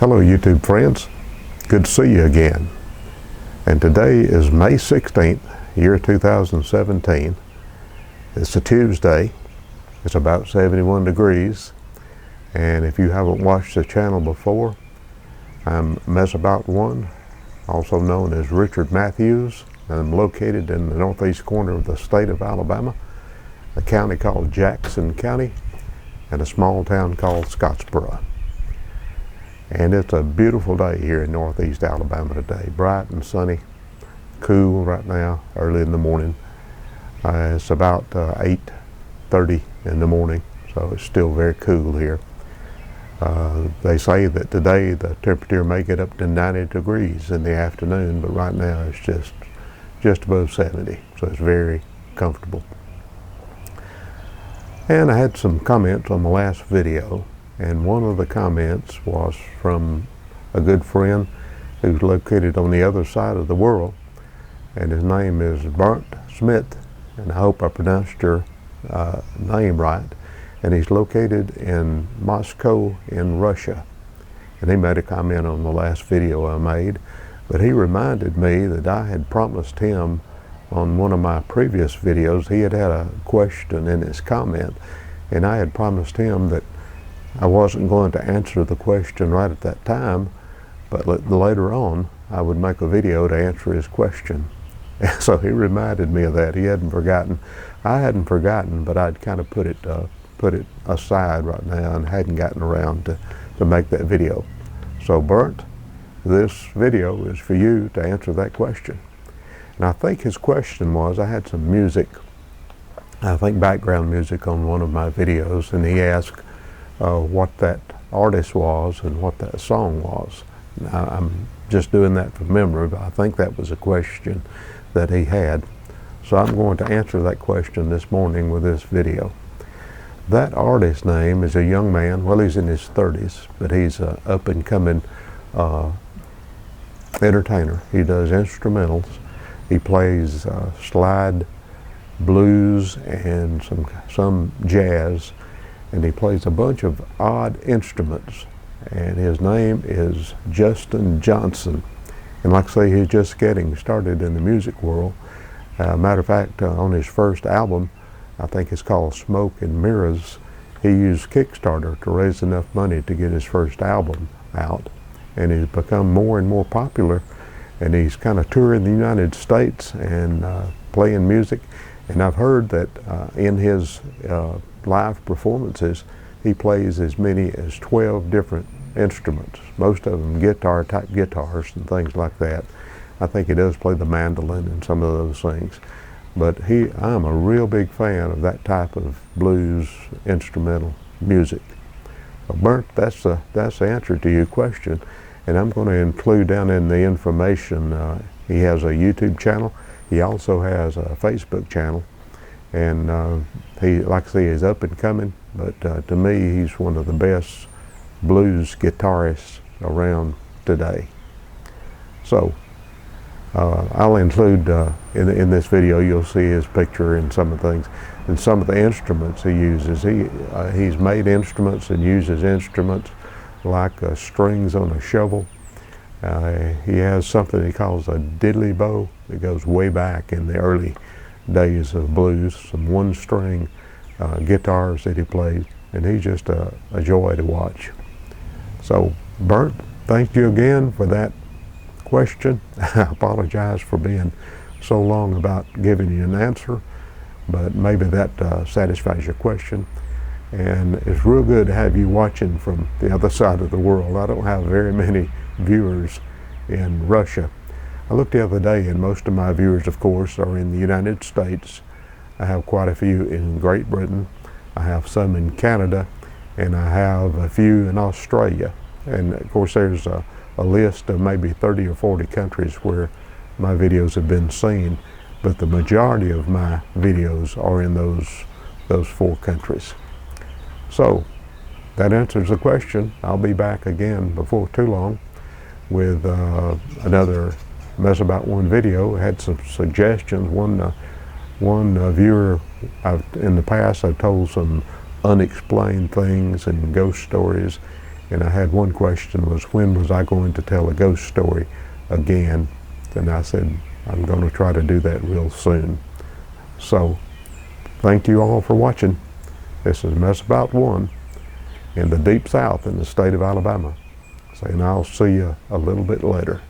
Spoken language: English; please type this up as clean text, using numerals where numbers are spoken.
Hello YouTube friends, good to see you again. And today is May 16th, year 2017. It's a Tuesday, it's about 71 degrees, and if you haven't watched the channel before, I'm Mesabout1, also known as Richard Matthews, and I'm located in the northeast corner of the state of Alabama, a county called Jackson County, and a small town called Scottsboro. And it's a beautiful day here in northeast Alabama today, bright and sunny, cool right now, early in the morning. It's about 8:30 in the morning, so it's still very cool here. They say that today the temperature may get up to 90 degrees in the afternoon, but right now it's just above 70, so it's very comfortable. And I had some comments on the last video, and one of the comments was from a good friend who's located on the other side of the world, and his name is Bernd Smith, and I hope I pronounced your name right. And he's located in Moscow in Russia. And he made a comment on the last video I made, but he reminded me that I had promised him on one of my previous videos. He had a question in his comment, and I had promised him that I wasn't going to answer the question right at that time, but later on I would make a video to answer his question. And so he reminded me of that. He hadn't forgotten. I hadn't forgotten, but I'd kind of put it aside right now and hadn't gotten around to make that video. So Bernd, this video is for you to answer that question. And I think his question was, I had some music, I think background music on one of my videos, and he asked what that artist was and what that song was. Now, I'm just doing that from memory, but I think that was a question that he had. So I'm going to answer that question this morning with this video. That artist's name is a young man, well, he's in his 30s, but he's an up-and-coming entertainer. He does instrumentals. He plays slide, blues, and some jazz, and he plays a bunch of odd instruments. And his name is Justin Johnson. And like I say, he's just getting started in the music world. Matter of fact, on his first album, I think it's called Smoke and Mirrors, he used Kickstarter to raise enough money to get his first album out. And he's become more and more popular, and he's kind of touring the United States and playing music. And I've heard that in his live performances, he plays as many as 12 different instruments, most of them guitar-type guitars and things like that. I think he does play the mandolin and some of those things. But I'm a real big fan of that type of blues instrumental music. So Bernd, that's the answer to your question. And I'm going to include down in the information, he has a YouTube channel. He also has a Facebook channel. And he, like I say, is up and coming, but to me, he's one of the best blues guitarists around today. So I'll include in this video, you'll see his picture and some of the things and some of the instruments he uses. He's made instruments and uses instruments like strings on a shovel. He has something he calls a diddley bow that goes way back in the early days of blues, some one-string guitars that he plays, and he's just a joy to watch. So Bernd, thank you again for that question. I apologize for being so long about giving you an answer, but maybe that satisfies your question. And it's real good to have you watching from the other side of the world. I don't have very many viewers in Russia. I looked the other day, and most of my viewers, of course, are in the United States. I have quite a few in Great Britain. I have some in Canada, and I have a few in Australia. And of course, there's a list of maybe 30 or 40 countries where my videos have been seen, but the majority of my videos are in those 4 countries. So that answers the question. I'll be back again before too long with another Mesabout1 video. I had some suggestions. One viewer, in the past I've told some unexplained things and ghost stories, And I had one question was, when was I going to tell a ghost story again? And I said, I'm going to try to do that real soon. So, thank you all for watching. This is Mess About One in the Deep South in the state of Alabama. And I'll see you a little bit later.